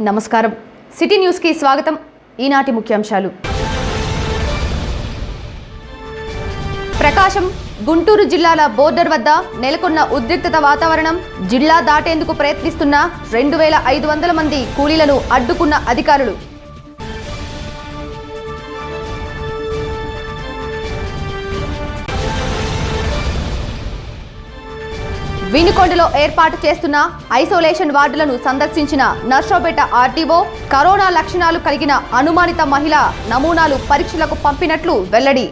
నమస్కారం. City news కి స్వాగతం. ఈనాటి ముఖ్యాంశాలు. ప్రకాశం, గుంటూరు జిల్లాల బోర్డర్ వద్ద నెలకొన్న ఉద్రిక్తత వాతావరణం. జిల్లా దాటేందుకు ప్రయత్నిస్తున్న 2500 మంది కూలీలను అడ్డుకున్న అధికారులు. వినుకొండలో ఏర్పాటు చేస్తున్న ఐసోలేషన్ వార్డులను సందర్శించిన నర్సరావుపేట ఆర్టీఓ. కరోనా లక్షణాలు కలిగిన అనుమానిత మహిళ నమూనాలు పరీక్షలకు పంపినట్లు వెల్లడి.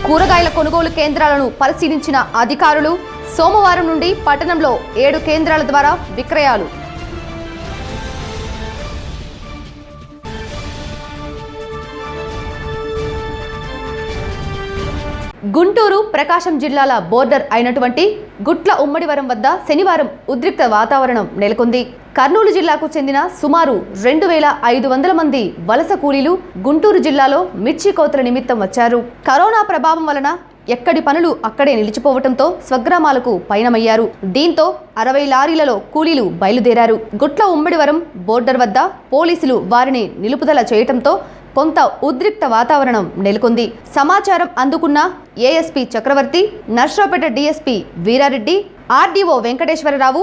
కూరగాయల కొనుగోలు కేంద్రాలను పరిశీలించిన అధికారులు. సోమవారం నుండి పట్టణంలో 7 కేంద్రాల ద్వారా విక్రయాలు. గుంటూరు, ప్రకాశం జిల్లాల బోర్డర్ అయినటువంటి గుట్ల ఉమ్మడివరం వద్ద శనివారం ఉద్రిక్త వాతావరణం నెలకొంది. కర్నూలు జిల్లాకు చెందిన సుమారు 2500 మంది వలస కూలీలు గుంటూరు జిల్లాలో మిర్చి కోతల నిమిత్తం వచ్చారు. కరోనా ప్రభావం వలన ఎక్కడి పనులు అక్కడే నిలిచిపోవడంతో స్వగ్రామాలకు పయనమయ్యారు. దీంతో 60 లారీలలో కూలీలు బయలుదేరారు. గుట్ల ఉమ్మడివరం బోర్డర్ వద్ద పోలీసులు వారిని నిలుపుదల చేయడంతో కొంత ఉద్రిక్త వాతావరణం నెలకొంది. సమాచారం అందుకున్న ASP Chakravarthi, Narasaraopet DSP Veerareddy, RDO Venkateswararao,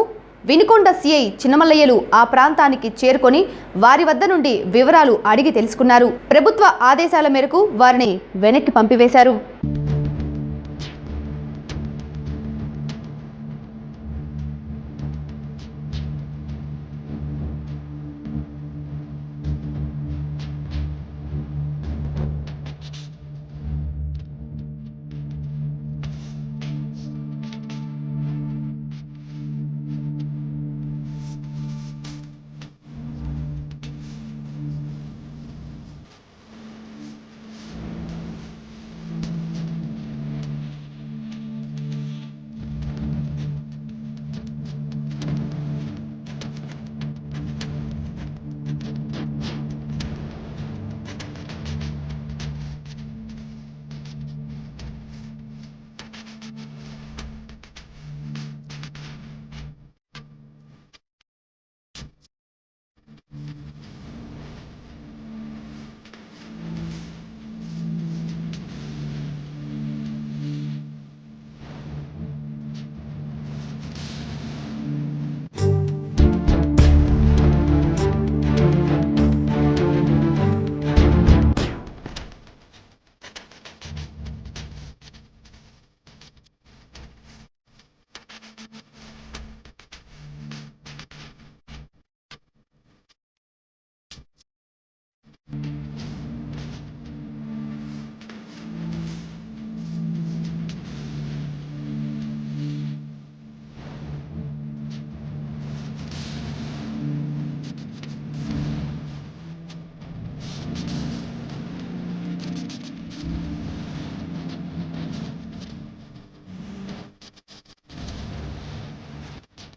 Vinukonda CI చిన్నమల్లయ్యలు ఆ ప్రాంతానికి చేరుకొని వారి వద్ద నుండి వివరాలు అడిగి తెలుసుకున్నారు. ప్రభుత్వ ఆదేశాల మేరకు వారిని వెనక్కి పంపివేశారు.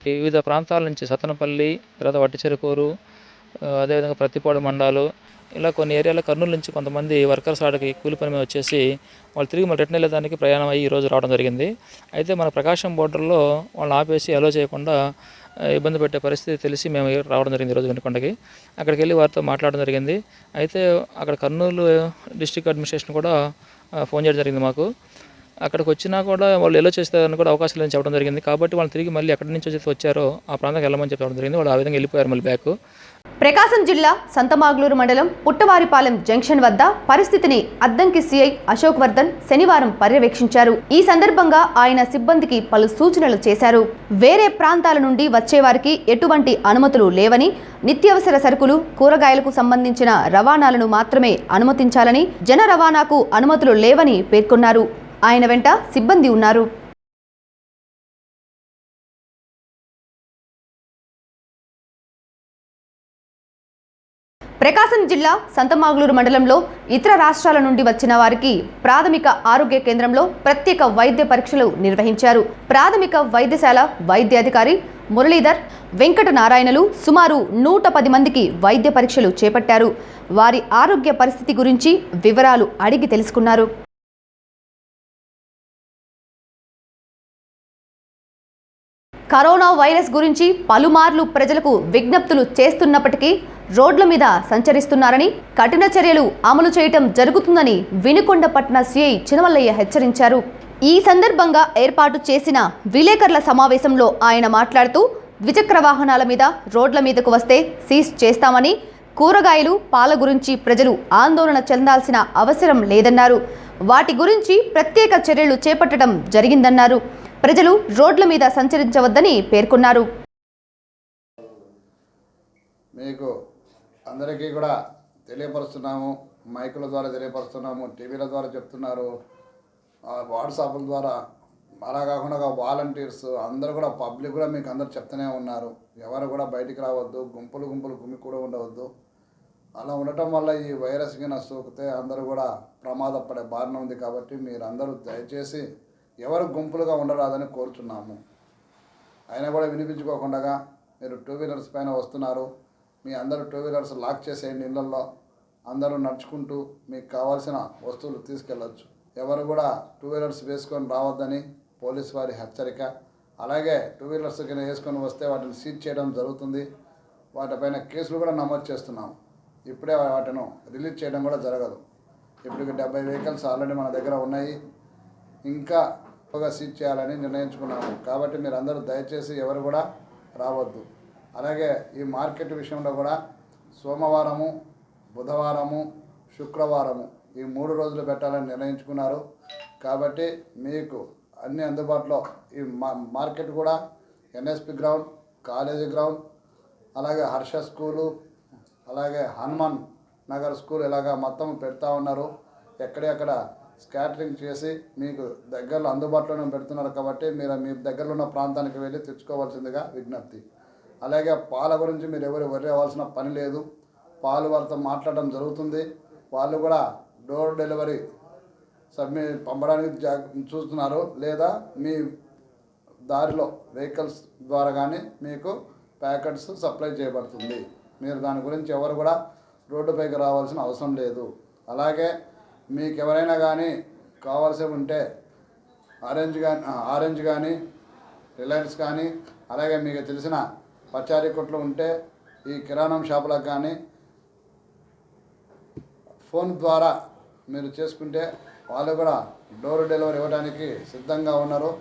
వివిధ ప్రాంతాల నుంచి సత్తనపల్లి, తర్వాత వట్టిచెరుకూరు, అదేవిధంగా ప్రతిపాడు మండలాలు, ఇలా కొన్ని ఏరియాలో కర్నూలు నుంచి కొంతమంది వర్కర్స్ ఆడకి కూలి పని మీద వచ్చేసి వాళ్ళు తిరిగి మళ్ళీ రిటర్న్ వెళ్ళడానికి ప్రయాణం అయ్యి ఈరోజు రావడం జరిగింది. అయితే మన ప్రకాశం బోర్డర్లో వాళ్ళని ఆపేసి అలో చేయకుండా ఇబ్బంది పెట్టే పరిస్థితి తెలిసి మేము రావడం జరిగింది ఈరోజు వినుకొండకి. అక్కడికి వెళ్ళి వారితో మాట్లాడడం జరిగింది. అయితే అక్కడ కర్నూలు డిస్ట్రిక్ట్ అడ్మినిస్ట్రేషన్ కూడా ఫోన్ చేయడం జరిగింది మాకు. అక్కడికి వచ్చినా కూడా వాళ్ళు ఎలా చేస్తారని కూడా అవకాశం లేదని చెప్పడం జరిగింది. కాబట్టి వాళ్ళు తిరిగి మళ్ళీ ఎక్కడి నుంచి వచ్చారో ఆ ప్రాంతానికి వెళ్ళమని చెప్పడం జరిగింది. వాళ్ళు ఆ విధంగా వెళ్ళిపోయారు మళ్ళీ బ్యాక్. ప్రకాశం జిల్లా సంతమాగ్లూరు మండలం పుట్టవారిపాలెం జంక్షన్ వద్ద పరిస్థితిని అద్దంకి సిఐ అశోక్ వర్ధన్ శనివారం పర్యవేక్షించారు. ఈ సందర్భంగా ఆయన సిబ్బందికి పలు సూచనలు చేశారు. వేరే ప్రాంతాల నుండి వచ్చేవారికి ఎటువంటి అనుమతులు లేవని, నిత్యావసర సరుకులు, కూరగాయలకు సంబంధించిన రవాణాలను మాత్రమే అనుమతించాలని, జన రవాణాకు అనుమతులు లేవని పేర్కొన్నారు. ఆయన వెంట సిబ్బంది ఉన్నారు. ప్రకాశం జిల్లా సంతమాగులూరు మండలంలో ఇతర రాష్ట్రాల నుండి వచ్చిన వారికి ప్రాథమిక ఆరోగ్య కేంద్రంలో ప్రత్యేక వైద్య పరీక్షలు నిర్వహించారు. ప్రాథమిక వైద్యశాల వైద్యాధికారి మురళీధర్ వెంకట నారాయణలు సుమారు 110 మందికి వైద్య పరీక్షలు చేపట్టారు. వారి ఆరోగ్య పరిస్థితి గురించి వివరాలు అడిగి తెలుసుకున్నారు. కరోనా వైరస్ గురించి పలుమార్లు ప్రజలకు విజ్ఞప్తులు చేస్తున్నప్పటికీ రోడ్ల మీద సంచరిస్తున్నారని, కఠిన చర్యలు అమలు చేయటం జరుగుతుందని వినుకొండ పట్టణ సిఐ చినమల్లయ్య హెచ్చరించారు. ఈ సందర్భంగా ఏర్పాటు చేసిన విలేకరుల సమావేశంలో ఆయన మాట్లాడుతూ, ద్విచక్ర వాహనాల మీద రోడ్ల మీదకు వస్తే సీజ్ చేస్తామని, కూరగాయలు, పాల గురించి ప్రజలు ఆందోళన చెందాల్సిన అవసరం లేదన్నారు. వాటి గురించి ప్రత్యేక చర్యలు చేపట్టడం జరిగిందన్నారు. ప్రజలు రోడ్ల మీద సంచరించవద్దని పేర్కొన్నారు. మీకు అందరికీ కూడా తెలియపరుస్తున్నాము, మైకుల ద్వారా తెలియపరుస్తున్నాము, టీవీల ద్వారా చెప్తున్నారు, వాట్సాప్ల ద్వారా, అలా కాకుండా వాలంటీర్స్ అందరూ కూడా పబ్లిక్ కూడా మీకు అందరు చెప్తూనే ఉన్నారు. ఎవరు కూడా బయటికి రావద్దు, గుంపులు గుమ్మి కూడా ఉండవద్దు. అలా ఉండటం వల్ల ఈ వైరస్ కింద సోకితే అందరూ కూడా ప్రమాదపడే బారిన ఉంది. కాబట్టి మీరందరూ దయచేసి ఎవరు గుంపులుగా ఉండరాదని కోరుచున్నాము. అయినా కూడా వినిపించుకోకుండా మీరు 2 వీలర్స్ పైన వస్తున్నారు. మీ అందరూ 2 వీలర్స్ లాక్ చేసేయండి. ఇళ్లలో అందరూ నడుచుకుంటూ మీకు కావాల్సిన వస్తువులు తీసుకెళ్ళచ్చు. ఎవరు కూడా 2 వీలర్స్ వేసుకొని రావద్దని పోలీసు వారి హెచ్చరిక. అలాగే 2 వీలర్స్ కింద వేసుకొని వస్తే వాటిని సీజ్ చేయడం జరుగుతుంది. వాటిపైన కేసులు కూడా నమోదు చేస్తున్నాం. ఇప్పుడే వాటిని రిలీజ్ చేయడం కూడా జరగదు. ఇప్పటికి 70 వెహికల్స్ ఆల్రెడీ మన దగ్గర ఉన్నాయి. ఇంకా ఎక్కువగా సీజ్ చేయాలని నిర్ణయించుకున్నాము. కాబట్టి మీరు అందరూ దయచేసి ఎవరు కూడా రావద్దు. అలాగే ఈ మార్కెట్ విషయంలో కూడా సోమవారము, బుధవారము, శుక్రవారము ఈ 3 రోజులు పెట్టాలని నిర్ణయించుకున్నారు. కాబట్టి మీకు అన్ని అందుబాటులో ఈ మార్కెట్ కూడా ఎన్ఎస్పి గ్రౌండ్, కాలేజీ గ్రౌండ్, అలాగే హర్ష స్కూలు, అలాగే హనుమాన్ నగర్ స్కూల్ ఇలాగా మొత్తం పెడతా ఉన్నారు. ఎక్కడెక్కడ స్కాటరింగ్ చేసి మీకు దగ్గరలో అందుబాటులోనే పెడుతున్నారు. కాబట్టి మీరు మీ దగ్గరలో ఉన్న ప్రాంతానికి వెళ్ళి తెచ్చుకోవాల్సిందిగా విజ్ఞప్తి. అలాగే పాల గురించి మీరు ఎవరు వర్రీ అవ్వాల్సిన పని లేదు. పాలు వారితో మాట్లాడడం జరుగుతుంది. వాళ్ళు కూడా డోర్ డెలివరీ పంపడానికి చూస్తున్నారు. లేదా మీ దారిలో వెహికల్స్ ద్వారా కానీ మీకు ప్యాకెట్స్ సప్లై చేయబడుతుంది. మీరు దాని గురించి ఎవరు కూడా రోడ్డుపైకి రావాల్సిన అవసరం లేదు. అలాగే మీకు ఎవరైనా కానీ కావాల్సి ఉంటే ఆరెంజ్ కానీ రిలయన్స్ కానీ, అలాగే మీకు తెలిసిన పచారీ కొట్లు ఉంటే ఈ కిరాణం షాపులకు కానీ ఫోన్ ద్వారా మీరు చేసుకుంటే వాళ్ళు కూడా డోర్ డెలివరీ ఇవ్వడానికి సిద్ధంగా ఉన్నారు.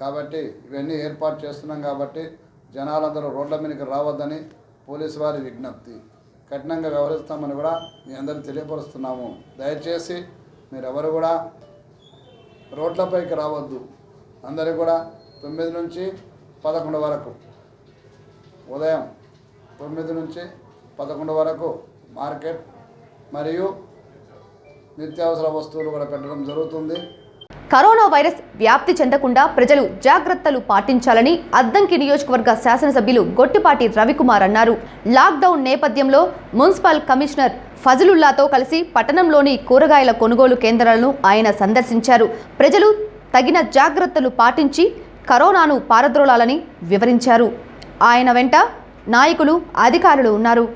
కాబట్టి ఇవన్నీ ఏర్పాటు చేస్తున్నాం. కాబట్టి జనాలందరూ రోడ్ల మీదకి రావద్దని పోలీసు వారి విజ్ఞప్తి. కఠినంగా వ్యవహరిస్తామని కూడా మీ అందరికీ తెలియపరుస్తున్నాము. దయచేసి మీరెవరు కూడా రోడ్లపైకి రావద్దు. అందరూ కూడా 9 నుంచి 11 వరకు, ఉదయం 9 నుంచి 11 వరకు మార్కెట్ మరియు నిత్యావసర వస్తువులు కూడా పెట్టడం జరుగుతుంది. కరోనా వైరస్ వ్యాప్తి చెందకుండా ప్రజలు జాగ్రత్తలు పాటించాలని అద్దంకి నియోజకవర్గ శాసనసభ్యులు గొట్టిపాటి రవికుమార్ అన్నారు. లాక్డౌన్ నేపథ్యంలో మున్సిపల్ కమిషనర్ ఫజలుల్లాతో కలిసి పట్టణంలోని కూరగాయల కొనుగోలు కేంద్రాలను ఆయన సందర్శించారు. ప్రజలు తగిన జాగ్రత్తలు పాటించి కరోనాను పారద్రోలాలని వివరించారు. ఆయన వెంట నాయకులు, అధికారులు ఉన్నారు.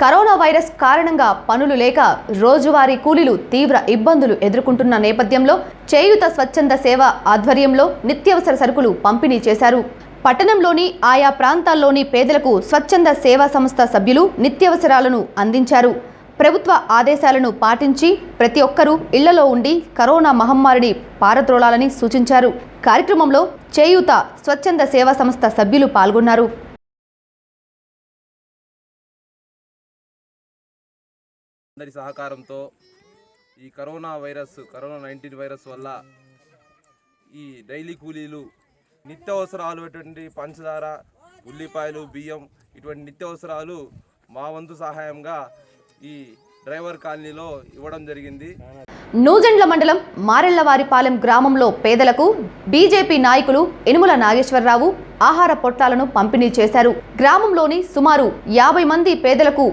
కరోనా వైరస్ కారణంగా పనులు లేక రోజువారీ కూలీలు తీవ్ర ఇబ్బందులు ఎదుర్కొంటున్న నేపథ్యంలో చేయూత స్వచ్ఛంద సేవ ఆధ్వర్యంలో నిత్యావసర సరుకులు పంపిణీ చేశారు. పట్టణంలోని ఆయా ప్రాంతాల్లోని పేదలకు స్వచ్ఛంద సేవా సంస్థ సభ్యులు నిత్యావసరాలను అందించారు. ప్రభుత్వ ఆదేశాలను పాటించి ప్రతి ఒక్కరూ ఇళ్లలో ఉండి కరోనా మహమ్మారిని పారద్రోలాలని సూచించారు. కార్యక్రమంలో చేయూత స్వచ్ఛంద సేవా సంస్థ సభ్యులు పాల్గొన్నారు. అందరి సహకారంతో ఈ కరోనా 19 వైరస్ వల్ల ఈ డైలీ కూలీలు నిత్యావసరాలు అటువంటి పంచదార, ఉల్లిపాయలు, బియ్యం ఇటువంటి నిత్యావసరాలు మా వంతు సహాయంగా ఈ డ్రైవర్ కాలనీలో ఇవ్వడం జరిగింది. నూజెండ్ల మండలం మారెళ్లవారిపాలెం గ్రామంలో పేదలకు బీజేపీ నాయకులు ఇనుముల నాగేశ్వరరావు ఆహార పొట్లాలను పంపిణీ చేశారు. గ్రామంలోని సుమారు 50 మంది పేదలకు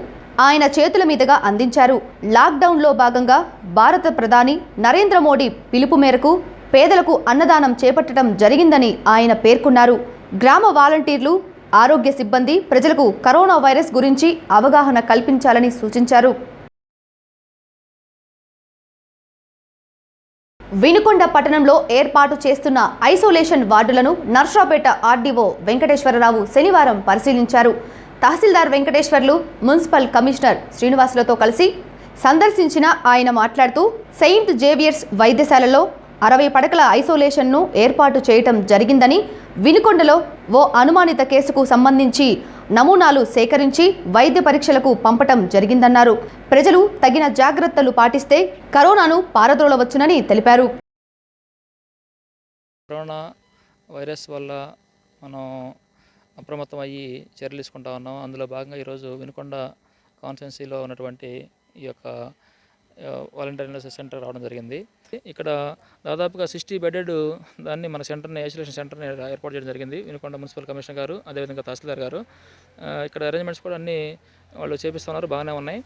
ఆయన చేతుల మీదుగా అందించారు. లాక్డౌన్లో భాగంగా భారత ప్రధాని నరేంద్ర మోడీ పిలుపు మేరకు పేదలకు అన్నదానం చేపట్టడం జరిగిందని ఆయన పేర్కొన్నారు. గ్రామ వాలంటీర్లు, ఆరోగ్య సిబ్బంది ప్రజలకు కరోనా వైరస్ గురించి అవగాహన కల్పించాలని సూచించారు. వినుకొండ పట్టణంలో ఏర్పాటు చేస్తున్న ఐసోలేషన్ వార్డులను నర్సాపేట ఆర్డీఓ వెంకటేశ్వరరావు శనివారం పరిశీలించారు. తహసీల్దార్ వెంకటేశ్వర్లు మున్సిపల్ కమిషనర్ శ్రీనివాసులతో కలిసి సందర్శించిన ఆయన మాట్లాడుతూ సెయింట్ జేవియర్స్ వైద్యశాలలో 60 పడకల ఐసోలేషన్ను ఏర్పాటు చేయటం జరిగిందని, వినుకొండలో ఓ అనుమానిత కేసుకు సంబంధించి నమూనాలు సేకరించి వైద్య పరీక్షలకు పంపటం జరిగిందన్నారు. ప్రజలు తగిన జాగ్రత్తలు పాటిస్తే కరోనాను పారద్రోలవచ్చునని తెలిపారు. కరోనా వైరస్ వల్ల మనం అప్రమత్తం అయ్యి చర్యలు తీసుకుంటా ఉన్నాం. అందులో భాగంగా ఈరోజు వినుకొండ కాన్స్టిట్యున్సీలో ఉన్నటువంటి ఈ యొక్క వాలంటీర్ అనాలిసిస్ సెంటర్ రావడం జరిగింది. ఇక్కడ దాదాపుగా 60 బెడెడ్ దాన్ని మన సెంటర్ని ఐసోలేషన్ సెంటర్ని ఏర్పాటు చేయడం జరిగింది. వినుకొండ మున్సిపల్ కమిషనర్ గారు, అదేవిధంగా తహసీల్దార్ గారు ఇక్కడ అరేంజ్మెంట్స్ కూడా అన్నీ వాళ్ళు చేపిస్తున్నారు, బాగానే ఉన్నాయి.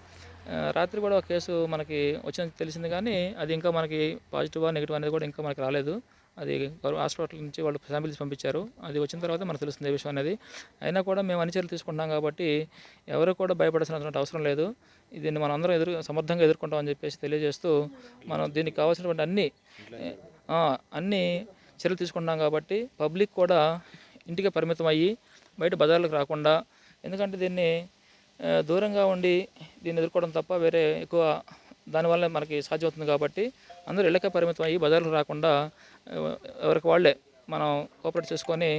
రాత్రి కూడా ఒక కేసు మనకి వచ్చిందని తెలిసింది, కానీ అది ఇంకా మనకి పాజిటివా నెగిటివ్ అనేది కూడా ఇంకా మనకి రాలేదు. అది హాస్పిటల్ నుంచి వాళ్ళు శాంపిల్స్ పంపించారు. అది వచ్చిన తర్వాత మనకు తెలుస్తుంది ఏ విషయం అనేది. అయినా కూడా మేము అన్ని చర్యలు తీసుకుంటున్నాం కాబట్టి ఎవరు కూడా భయపడాల్సినటువంటి అవసరం లేదు. దీన్ని మనం అందరం సమర్థంగా ఎదుర్కొంటామని చెప్పేసి తెలియజేస్తూ, మనం దీనికి కావాల్సినటువంటి అన్ని చర్యలు తీసుకుంటున్నాం కాబట్టి పబ్లిక్ కూడా ఇంటికి పరిమితం అయ్యి బయట బజార్లకు రాకుండా, ఎందుకంటే దీన్ని దూరంగా ఉండి దీన్ని ఎదుర్కోవడం తప్ప వేరే ఎక్కువ దానివల్ల మనకి సాధ్యమవుతుంది కాబట్టి అందరూ ఇళ్ళకే పరిమితం అయ్యి బజార్లకు రాకుండా ఎవరికి వాళ్ళే మనం కోఆపరేట్ చేసుకొని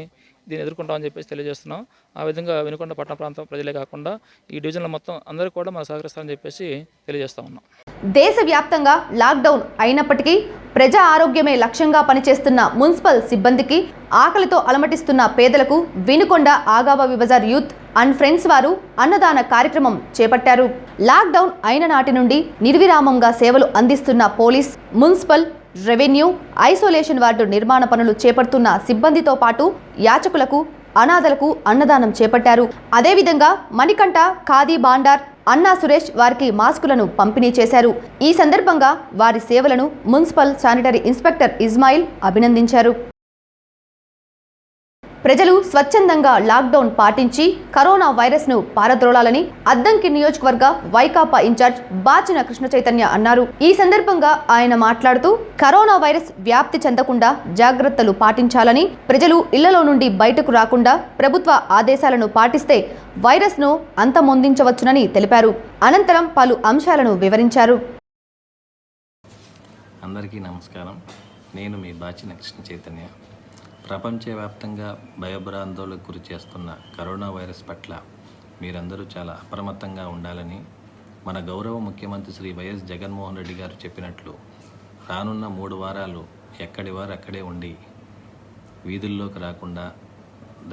దీన్ని ఎదుర్కొంటామని చెప్పేసి తెలియజేస్తున్నాం. ఆ విధంగా వినుకొండ పట్టణ ప్రాంతం ప్రజలే కాకుండా ఈ డివిజన్లో మొత్తం అందరూ కూడా మనం సహకరిస్తామని చెప్పేసి తెలియజేస్తా ఉన్నాం. దేశవ్యాప్తంగా లాక్డౌన్ అయినప్పటికీ ప్రజా ఆరోగ్యమే లక్ష్యంగా పనిచేస్తున్న మున్సిపల్ సిబ్బందికి, ఆకలితో అలమటిస్తున్న పేదలకు వినుకొండ ఆగాబవి బజార్ యూత్ అండ్ ఫ్రెండ్స్ వారు అన్నదాన కార్యక్రమం చేపట్టారు. లాక్డౌన్ అయిన నాటి నుండి నిర్విరామంగా సేవలు అందిస్తున్న police, municipal, revenue, isolation ward నిర్మాణ పనులు చేపడుతున్న సిబ్బందితో పాటు యాచకులకు, అనాథలకు అన్నదానం చేపట్టారు. అదేవిధంగా మణికంఠ ఖాదీ బాండార్ అన్నా సురేష్ వారికి మాస్కులను పంపిణీ చేశారు. ఈ సందర్భంగా వారి సేవలను మున్సిపల్ శానిటరీ ఇన్స్పెక్టర్ ఇస్మాయిల్ అభినందించారు. ప్రజలు స్వచ్ఛందంగా లాక్డౌన్ పాటించి కరోనా వైరస్ను పారద్రోలాలని అద్దంకి నియోజకవర్గ వైకాపా ఇన్ఛార్జ్ బాచిన కృష్ణ చైతన్య అన్నారు. ఈ సందర్భంగా ఆయన మాట్లాడుతూ కరోనా వైరస్ వ్యాప్తి చెందకుండా జాగ్రత్తలు పాటించాలని, ప్రజలు ఇళ్లలో నుండి బయటకు రాకుండా ప్రభుత్వ ఆదేశాలను పాటిస్తే వైరస్ను అంతమొందించవచ్చునని తెలిపారు. అనంతరం పలు అంశాలను వివరించారు. అందరికీ నమస్కారం. నేను మీ బాచిన కృష్ణ చైతన్య. ప్రపంచవ్యాప్తంగా భయభ్రాందోళనకు గురి చేస్తున్న కరోనా వైరస్ పట్ల మీరందరూ చాలా అప్రమత్తంగా ఉండాలని మన గౌరవ ముఖ్యమంత్రి శ్రీ వైఎస్ జగన్మోహన్ రెడ్డి గారు చెప్పినట్లు రానున్న 3 వారాలు ఎక్కడి వారు అక్కడే ఉండి వీధుల్లోకి రాకుండా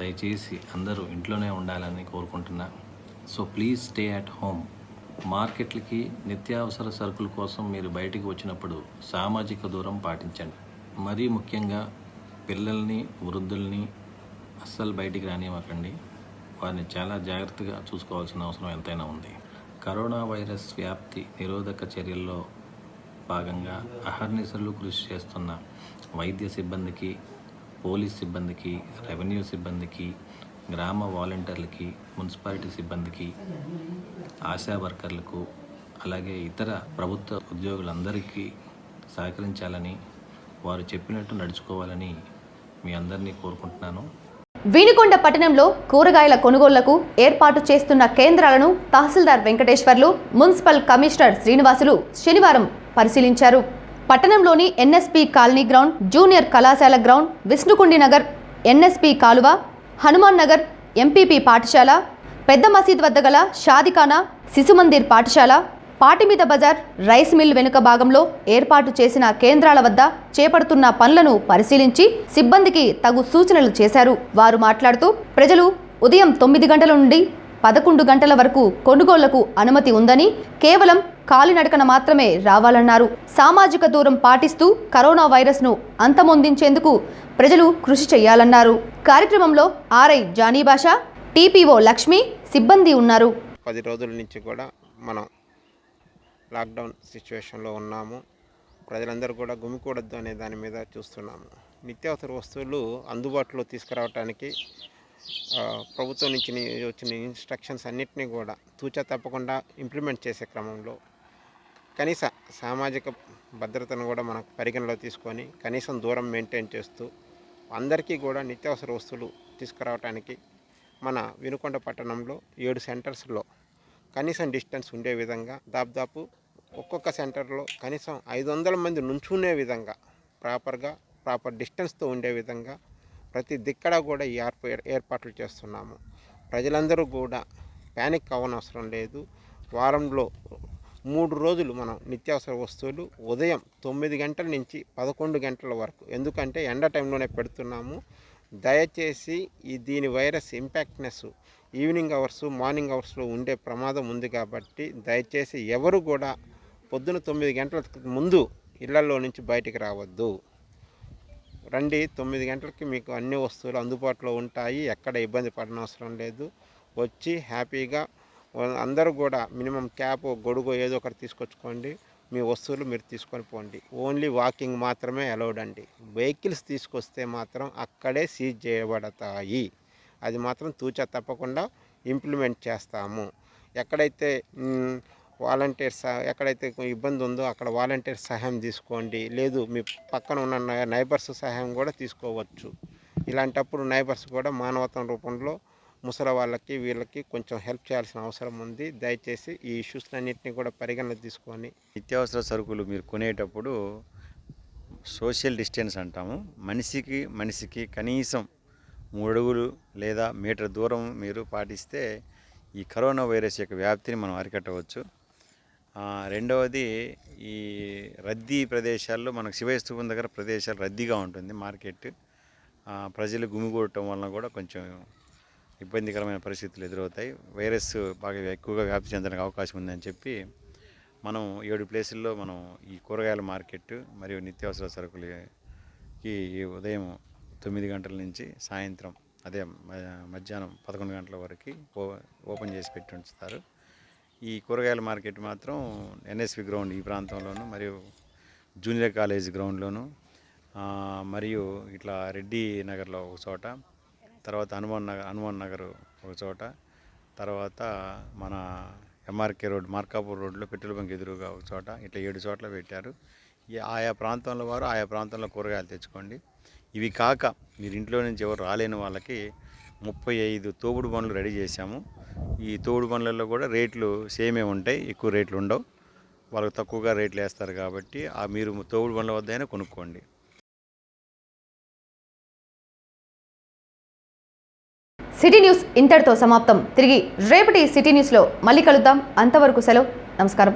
దయచేసి అందరూ ఇంట్లోనే ఉండాలని కోరుకుంటున్నా. So please stay at home. మార్కెట్లకి నిత్యావసర సరుకుల కోసం మీరు బయటికి వచ్చినప్పుడు సామాజిక దూరం పాటించండి. మరీ ముఖ్యంగా పిల్లల్ని, వృద్ధుల్ని అస్సలు బయటికి రానివ్వకండి. వారిని చాలా జాగ్రత్తగా చూసుకోవాల్సిన అవసరం ఎంతైనా ఉంది. కరోనా వైరస్ వ్యాప్తి నిరోధక చర్యల్లో భాగంగా అహర్నిశలు కృషి చేస్తున్న వైద్య సిబ్బందికి, పోలీస్ సిబ్బందికి, రెవెన్యూ సిబ్బందికి, గ్రామ వాలంటీర్లకి, మున్సిపాలిటీ సిబ్బందికి, ఆశా వర్కర్లకు, అలాగే ఇతర ప్రభుత్వ ఉద్యోగులందరికీ సహకరించాలని, వారు చెప్పినట్టు నడుచుకోవాలని మీ అందరినీ కోరుకుంటున్నాను. వినుకొండ పట్టణంలో కూరగాయల కొనుగోళ్లకు ఏర్పాటు చేస్తున్న కేంద్రాలను తహసీల్దార్ వెంకటేశ్వర్లు, మున్సిపల్ కమిషనర్ శ్రీనివాసులు శనివారం పరిశీలించారు. పట్టణంలోని ఎన్ఎస్పి కాలనీ గ్రౌండ్, జూనియర్ కళాశాల గ్రౌండ్, విష్ణుకుండి నగర్, ఎన్ఎస్పి కాలువ, హనుమాన్ నగర్, ఎంపీపీ పాఠశాల, పెద్ద మసీద్ వద్ద గల షాదిఖానా, శిశుమందిర్ పాఠశాల, పాటిమీద బజార్, రైస్ మిల్ వెనుక భాగంలో ఏర్పాటు చేసిన కేంద్రాల వద్ద చేపడుతున్న పనులను పరిశీలించి సిబ్బందికి తగు సూచనలు చేశారు. వారు మాట్లాడుతూ ప్రజలు ఉదయం 9 గంటల నుండి 11 గంటల వరకు కొనుగోళ్లకు అనుమతి ఉందని, కేవలం కాలినడకన మాత్రమే రావాలన్నారు. సామాజిక దూరం పాటిస్తూ కరోనా వైరస్ను అంతమొందించేందుకు ప్రజలు కృషి చేయాలన్నారు. కార్యక్రమంలో ఆర్ఐ జానీ బాషా, టీపీఓ లక్ష్మి సిబ్బంది ఉన్నారు. 10 రోజుల నుంచి కూడా మనం లాక్డౌన్ సిచ్యువేషన్లో ఉన్నాము. ప్రజలందరూ కూడా గుమికూడద్దు అనే దాని మీద చూస్తున్నాము. నిత్యావసర వస్తువులు అందుబాటులో తీసుకురావడానికి ప్రభుత్వం నుంచి వచ్చిన ఇన్స్ట్రక్షన్స్ అన్నింటినీ కూడా తూచా తప్పకుండా ఇంప్లిమెంట్ చేసే క్రమంలో కనీస సామాజిక భద్రతను కూడా మనం పరిగణలో తీసుకొని కనీసం దూరం మెయింటైన్ చేస్తూ అందరికీ కూడా నిత్యావసర వస్తువులు తీసుకురావడానికి మన వినుకొండ పట్టణంలో 7 సెంటర్స్లో కనీసం డిస్టెన్స్ ఉండే విధంగా దాదాపు ఒక్కొక్క సెంటర్లో కనీసం 500 మంది నుంచునే విధంగా ప్రాపర్ డిస్టెన్స్తో ఉండే విధంగా ప్రతి దిక్కడ కూడా ఈ ఏర్పాట్లు చేస్తున్నాము. ప్రజలందరూ కూడా ప్యానిక్ అవ్వనవసరం లేదు. వారంలో 3 రోజులు మనం నిత్యావసర వస్తువులు ఉదయం 9 గంటల నుంచి 11 గంటల వరకు, ఎందుకంటే ఎండ టైంలోనే పెడుతున్నాము. దయచేసి దీని వైరస్ ఇంపాక్ట్నెస్ ఈవినింగ్ అవర్స్ మార్నింగ్ అవర్స్లో ఉండే ప్రమాదం ఉంది కాబట్టి దయచేసి ఎవరు కూడా పొద్దున 9 గంటల ముందు ఇళ్లలో నుంచి బయటికి రావద్దు. రండి, 9 గంటలకి మీకు అన్ని వస్తువులు అందుబాటులో ఉంటాయి. ఎక్కడ ఇబ్బంది పడనవసరం లేదు. వచ్చి హ్యాపీగా అందరూ కూడా మినిమం క్యాప్ గొడుగు ఏదో ఒకటి తీసుకొచ్చుకోండి. మీ వస్తువులు మీరు తీసుకొని పోండి. ఓన్లీ వాకింగ్ మాత్రమే అలౌడ్ అండి. వెహికల్స్ తీసుకొస్తే మాత్రం అక్కడే సీజ్ చేయబడతాయి. అది మాత్రం తూచా తప్పకుండా ఇంప్లిమెంట్ చేస్తాము. ఎక్కడైతే వాలంటీర్స్ ఎక్కడైతే ఇబ్బంది ఉందో అక్కడ వాలంటీర్ సహాయం తీసుకోండి. లేదు మీ పక్కన ఉన్న నైబర్స్ సహాయం కూడా తీసుకోవచ్చు. ఇలాంటప్పుడు నైబర్స్ కూడా మానవత్వం రూపంలో ముసలి వాళ్ళకి వీళ్ళకి కొంచెం హెల్ప్ చేయాల్సిన అవసరం ఉంది. దయచేసి ఈ ఇష్యూస్ అన్నింటినీ కూడా పరిగణన తీసుకొని నిత్యావసర సరుకులు మీరు కొనేటప్పుడు సోషల్ డిస్టెన్స్ అంటాము. మనిషికి కనీసం 3 అడుగులు లేదా మీటర్ దూరం మీరు పాటిస్తే ఈ కరోనా వైరస్ యొక్క వ్యాప్తిని మనం అరికట్టవచ్చు. రెండవది, ఈ రద్దీ ప్రదేశాల్లో మనకు శివస్తూపం దగ్గర ప్రదేశాలు రద్దీగా ఉంటుంది. మార్కెట్ ప్రజలు గుమిగూడటం వలన కూడా కొంచెం ఇబ్బందికరమైన పరిస్థితులు ఎదురవుతాయి. వైరస్ బాగా ఎక్కువగా వ్యాప్తి చెందడానికి అవకాశం ఉందని చెప్పి మనం 7 ప్లేసుల్లో మనం ఈ కూరగాయల మార్కెట్ మరియు నిత్యావసర సరుకులకి ఉదయం 9 గంటల నుంచి సాయంత్రం మధ్యాహ్నం 11 గంటల వరకు ఓపెన్ చేసి పెట్టి ఉంచుతారు. ఈ కూరగాయల మార్కెట్ మాత్రం ఎన్ఎస్వి గ్రౌండ్ ఈ ప్రాంతంలోను, మరియు జూనియర్ కాలేజ్ గ్రౌండ్లోను, మరియు ఇట్లా రెడ్డి నగర్లో ఒక చోట, తర్వాత హనుమాన్ నగర్ ఒక చోట, తర్వాత మన ఎంఆర్కే రోడ్ మార్కాపూర్ రోడ్లో పెట్రోల్ బంక్ ఎదురుగా ఒక చోట, ఇట్లా 7 చోట్ల పెట్టారు. ఆయా ప్రాంతంలో వారు ఆయా ప్రాంతంలో కూరగాయలు తెచ్చుకోండి. ఇవి కాక మీరు ఇంట్లో నుంచి ఎవరు రాలేని వాళ్ళకి 35 తోపుడు బండ్లు రెడీ చేశాము. ఈ తోపుడు బండ్లలో కూడా రేట్లు సేమే ఉంటాయి, ఎక్కువ రేట్లు ఉండవు. వాళ్ళకి తక్కువగా రేట్లు వేస్తారు కాబట్టి మీరు తోపుడు బండ్ల వద్దైనా కొనుక్కోండి. సిటీ న్యూస్ ఇంతటితో సమాప్తం. తిరిగి రేపటి సిటీ న్యూస్లో మళ్ళీ కలుద్దాం. అంతవరకు సెలవు. నమస్కారం.